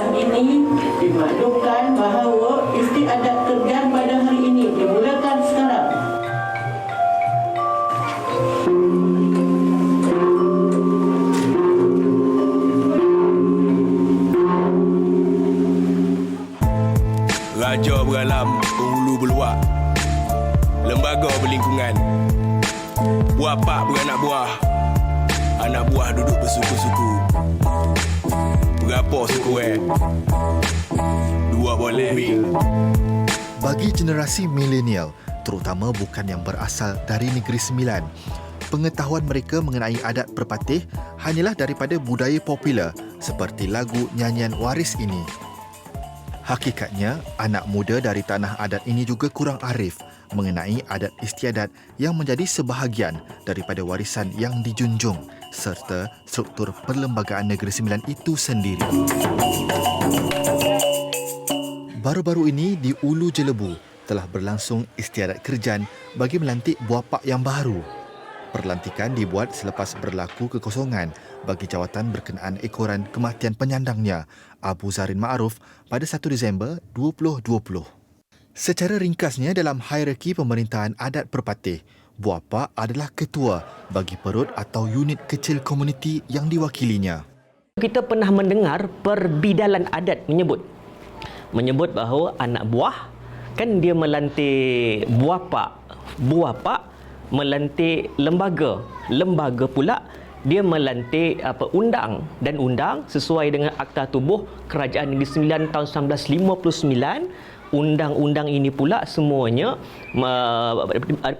atas ini dimaklumkan bahawa istiadat kerjaan pada hari ini dimulakan sekarang. Raja beralam, penghulu berluak, lembaga berlingkungan, buah pak beranak buah, anak buah duduk bersuku-suku. Berapa suku Dua boleh bi. Bagi generasi milenial, terutama bukan yang berasal dari Negeri Sembilan, pengetahuan mereka mengenai adat berpatih hanyalah daripada budaya popular seperti lagu nyanyian waris ini. Hakikatnya, anak muda dari tanah adat ini juga kurang arif mengenai adat istiadat yang menjadi sebahagian daripada warisan yang dijunjung serta struktur Perlembagaan Negeri Sembilan itu sendiri. Baru-baru ini di Ulu Jelebu telah berlangsung istiadat kerjaan bagi melantik buah pak yang baru. Perlantikan dibuat selepas berlaku kekosongan bagi jawatan berkenaan ekoran kematian penyandangnya, Abu Zarin Ma'ruf, pada 1 Disember 2020. Secara ringkasnya dalam hierarki pemerintahan adat Perpatih, buah pak adalah ketua bagi perut atau unit kecil komuniti yang diwakilinya. Kita pernah mendengar perbidalan adat menyebut bahawa anak buah kan dia melantik buah pak melantik lembaga pula dia melantik undang sesuai dengan Akta Tubuh Kerajaan Negeri Sembilan tahun 1959. Undang-undang ini pula semuanya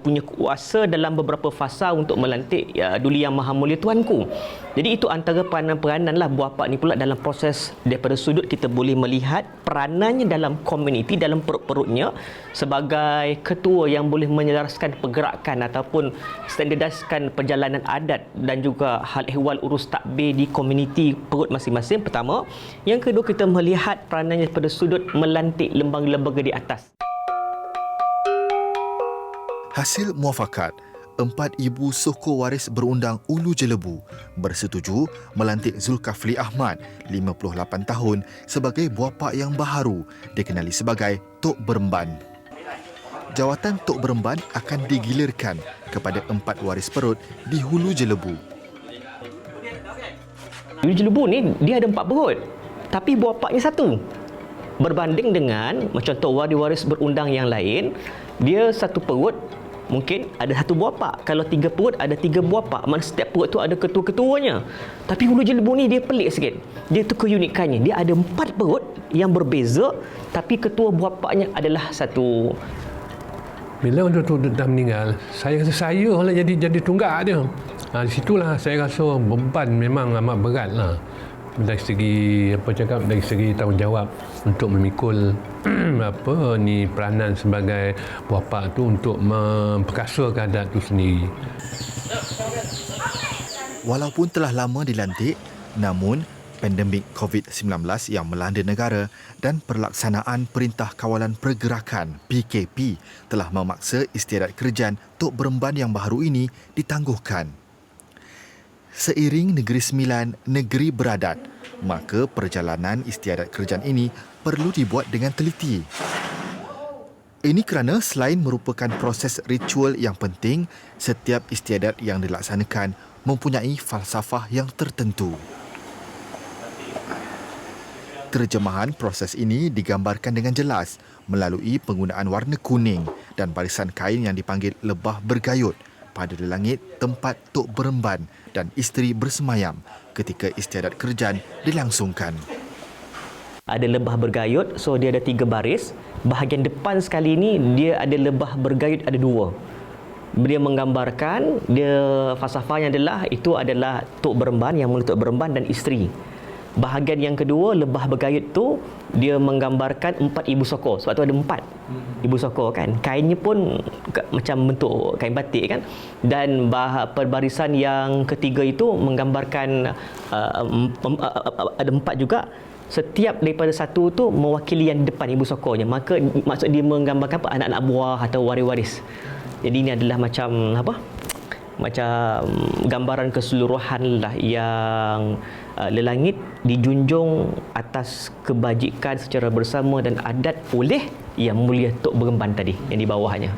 punya kuasa dalam beberapa fasa untuk melantik Duli Yang Maha Mulia Tuanku. Jadi itu antara peranan-perananlah buah pak ni pula dalam proses. Daripada sudut kita boleh melihat peranannya dalam komuniti, dalam perut-perutnya sebagai ketua yang boleh menyelaraskan pergerakan ataupun standardiskan perjalanan adat dan juga hal ehwal urus takbir di komuniti perut masing-masing. Pertama, yang kedua kita melihat peranannya pada sudut melantik lembaga-lembaga di atas. Hasil muafakat, 4 ibu suku waris berundang Ulu Jelebu bersetuju melantik Zulkafli Ahmad, 58 tahun, sebagai buah pak yang baharu dikenali sebagai Tok Beremban. Jawatan Tok Beremban akan digilirkan kepada 4 waris perut di Hulu Jelebu. Hulu Jelebu ni dia ada 4 perut, tapi buah paknya 1. Berbanding dengan macam contoh waris berundang yang lain, dia 1 perut mungkin ada 1 buah pak. Kalau 3 perut ada 3 buah pak. Maksudnya setiap perut tu ada ketua-ketuanya. Tapi Hulu Jelebu ni dia pelik sikit. Dia tu keunikannya. Dia ada 4 perut yang berbeza tapi ketua buah paknya adalah 1. Bila orang tu dah meninggal, saya rasa saya lah jadi tunggak dia. Di situlah saya rasa beban memang amat berat lah. Dari segi dari segi tanggungjawab untuk memikul peranan sebagai buah pak tu untuk memperkasa adat tu sendiri. Walaupun telah lama dilantik, namun pandemik COVID-19 yang melanda negara dan pelaksanaan Perintah Kawalan Pergerakan PKP telah memaksa istiadat kerjaan Tok Beremban yang baru ini ditangguhkan. Seiring Negeri Sembilan negeri beradat, maka perjalanan istiadat kerjaan ini perlu dibuat dengan teliti. Ini kerana selain merupakan proses ritual yang penting, setiap istiadat yang dilaksanakan mempunyai falsafah yang tertentu. Terjemahan proses ini digambarkan dengan jelas melalui penggunaan warna kuning dan barisan kain yang dipanggil lebah bergayut pada langit tempat Tok Beremban dan isteri bersemayam ketika istiadat kerjaan dilangsungkan. Ada lebah bergayut, so dia ada 3 baris. Bahagian depan sekali ini dia ada lebah bergayut ada 2. Dia menggambarkan, falsafahnya adalah itu adalah Tok Beremban, yang mulia Tok Beremban dan isteri. Bahagian yang kedua, lebah bergayut tu dia menggambarkan 4 ibu sokor. Sebab tu ada 4 ibu sokor kan. Kainnya pun macam bentuk kain batik kan. Dan perbarisan yang ketiga itu menggambarkan ada 4 juga. Setiap daripada satu tu mewakili yang depan ibu sokornya. Maka maksud dia menggambarkan anak-anak buah atau waris-waris. Jadi ini adalah macam macam gambaran keseluruhan lah yang lelangit dijunjung atas kebajikan secara bersama dan adat oleh Yang Mulia Tok Beremban tadi yang di bawahnya.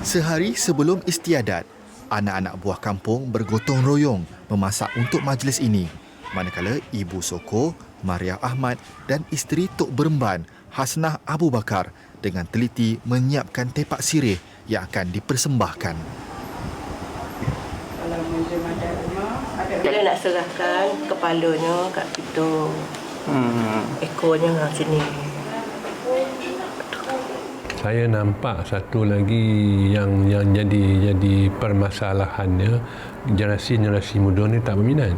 Sehari sebelum istiadat, anak-anak buah kampung bergotong royong memasak untuk majlis ini. Manakala Ibu Soko, Mariah Ahmad dan isteri Tok Beremban, Hasnah Abu Bakar dengan teliti menyiapkan tepak sirih yang akan dipersembahkan. Dia nak serahkan kepalanya kat kita. Ekornya kat sini. Saya nampak satu lagi yang jadi permasalahannya, generasi muda ni tak berminat.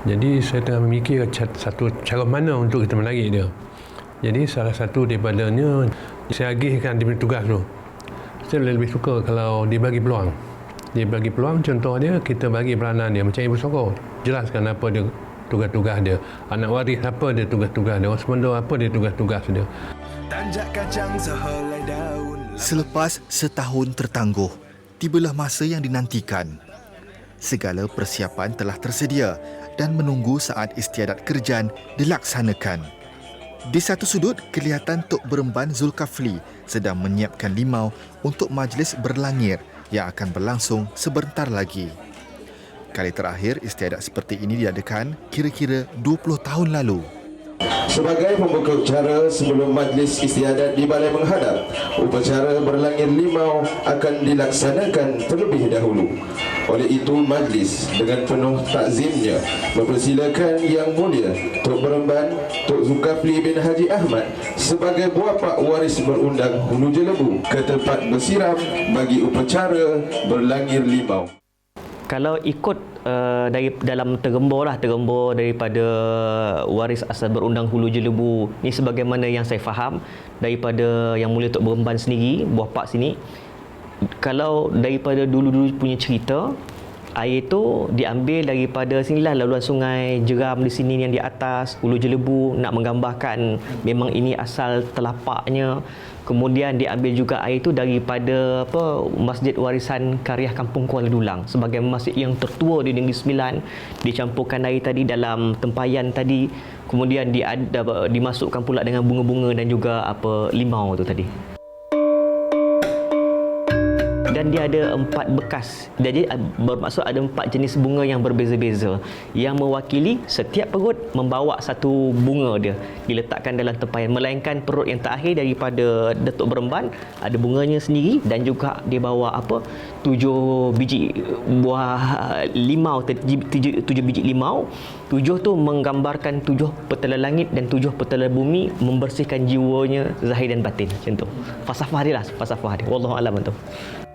Jadi saya tengah memikir satu cara mana untuk kita menarik dia. Jadi salah satu daripadanya, saya agihkan dia punya tugas tu. Saya lebih suka kalau dia bagi peluang. Dia bagi peluang, contoh dia, kita bagi peranan dia. Macam Ibu Soko, jelaskan apa dia tugas-tugas dia. Anak waris apa dia tugas-tugas dia. Orang Semendo apa dia tugas-tugas dia. Selepas setahun tertangguh, tibalah masa yang dinantikan. Segala persiapan telah tersedia dan menunggu saat istiadat kerjaan dilaksanakan. Di satu sudut, kelihatan Tok Beremban Zulkafli sedang menyiapkan limau untuk majlis berlangir yang akan berlangsung sebentar lagi. Kali terakhir istiadat seperti ini diadakan kira-kira 20 tahun lalu. Sebagai pembuka upacara sebelum majlis istiadat di Balai Menghadap, upacara berlangir limau akan dilaksanakan terlebih dahulu. Oleh itu, majlis dengan penuh takzimnya mempersilakan Yang Mulia Tok Beremban Tok Zulkafli bin Haji Ahmad sebagai buapak waris berundang Hulu Jelebu ke tempat bersiram bagi upacara berlangir limau. Kalau ikut dari dalam tergembur daripada waris asal berundang Hulu Jelebu ni, sebagaimana yang saya faham daripada Yang Mulia Tok Beremban sendiri, buah pak sini, kalau daripada dulu-dulu punya cerita, air itu diambil daripada sinilah, laluan sungai Jeram di sini yang di atas Hulu Jelebu, nak menggambarkan memang ini asal telapaknya. Kemudian diambil juga air itu daripada Masjid Warisan Karyah Kampung Kuala Dulang sebagai masjid yang tertua di Negeri Sembilan. Dicampurkan air tadi dalam tempayan tadi, kemudian dimasukkan pula dengan bunga-bunga dan juga limau tu tadi. Dan dia ada 4 bekas. Jadi bermaksud ada 4 jenis bunga yang berbeza-beza yang mewakili setiap perut membawa satu bunga dia diletakkan dalam tempayan, melainkan perut yang terakhir daripada Datuk Beremban ada bunganya sendiri dan juga dia bawa 7 biji buah limau, 7 biji limau. 7 tu menggambarkan 7 petala langit dan 7 petala bumi, membersihkan jiwanya zahir dan batin. Macam tu falsafah dia lah, falsafah dia. Wallahu a'lam tu.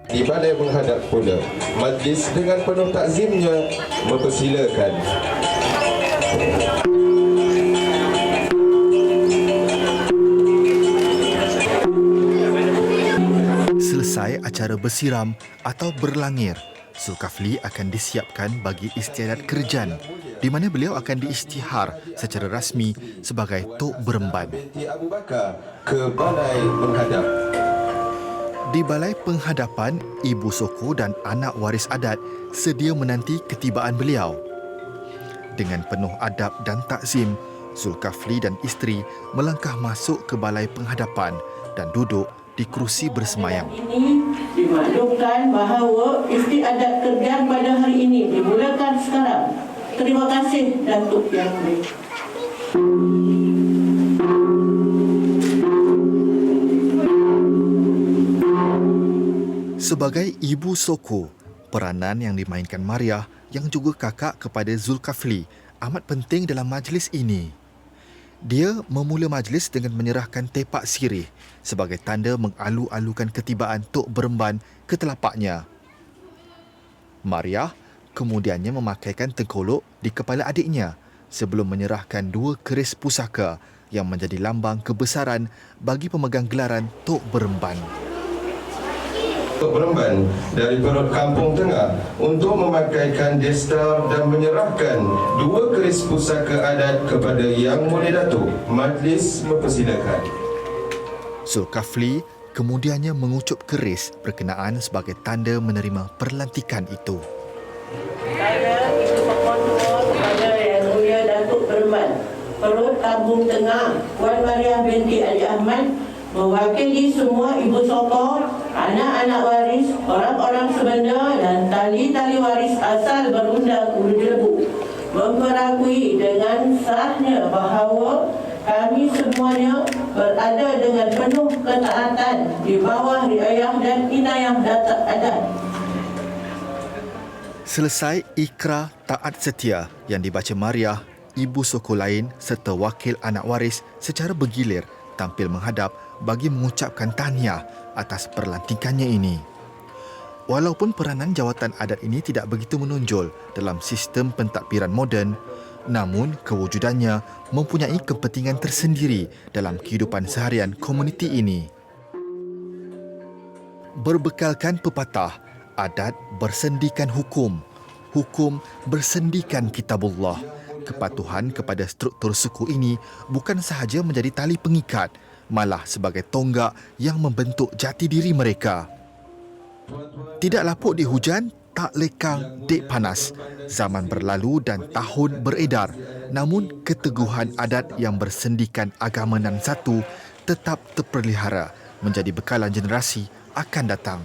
Di Balai Menghadap pula, majlis dengan penuh takzimnya mempersilakan Selesai acara bersiram atau berlangir, Zulkafli akan disiapkan bagi istiadat kerjaan di mana beliau akan diisytihar secara rasmi sebagai Tok Beremban. binti Abu Bakar ke Balai Menghadap. Di Balai Penghadapan, Ibu Soko dan anak waris adat sedia menanti ketibaan beliau. Dengan penuh adab dan takzim, Zulkafli dan isteri melangkah masuk ke Balai Penghadapan dan duduk di kerusi bersemayam. Ini dimaklumkan bahawa istiadat kerjaan pada hari ini dimulakan sekarang. Terima kasih Datuk Yang Mulia. Sebagai Ibu Soko, peranan yang dimainkan Mariah yang juga kakak kepada Zulkafli amat penting dalam majlis ini. Dia memula majlis dengan menyerahkan tepak sirih sebagai tanda mengalu-alukan ketibaan Tok Beremban ke telapaknya. Mariah kemudiannya memakaikan tengkolok di kepala adiknya sebelum menyerahkan 2 keris pusaka yang menjadi lambang kebesaran bagi pemegang gelaran Tok Beremban. Tok Beremban dari perut Kampung Tengah untuk memakaikan destar dan menyerahkan 2 keris pusaka adat kepada Yang Mulia Datuk. Majlis mempersilakan. Zulkafli kemudiannya mengucup keris berkenaan sebagai tanda menerima perlantikan itu. Saya Ibu Sokong Tua kepada Yang Mulia Datuk Perman Perut Kampung Tengah Puan Mariah binti Ali Ahmad mewakili semua Ibu Sokong, anak-anak waris, orang-orang sebenda dan tali-tali waris asal berundang Ulu Jelebu memperakui dengan sahnya bahawa kami semuanya berada dengan penuh ketaatan di bawah riayah dan inayah Datuk Adat. Selesai ikrar taat setia yang dibaca Mariah, ibu Sokong lain serta wakil anak waris secara bergilir tampil menghadap bagi mengucapkan tahniah atas perlantikannya ini. Walaupun peranan jawatan adat ini tidak begitu menonjol dalam sistem pentadbiran moden, namun kewujudannya mempunyai kepentingan tersendiri dalam kehidupan seharian komuniti ini. Berbekalkan pepatah, adat bersendikan hukum, hukum bersendikan kitabullah. Kepatuhan kepada struktur suku ini bukan sahaja menjadi tali pengikat, malah sebagai tonggak yang membentuk jati diri mereka. Tidak lapuk di hujan, tak lekang dek panas. Zaman berlalu dan tahun beredar, namun keteguhan adat yang bersendikan agama nan satu tetap terpelihara menjadi bekalan generasi akan datang.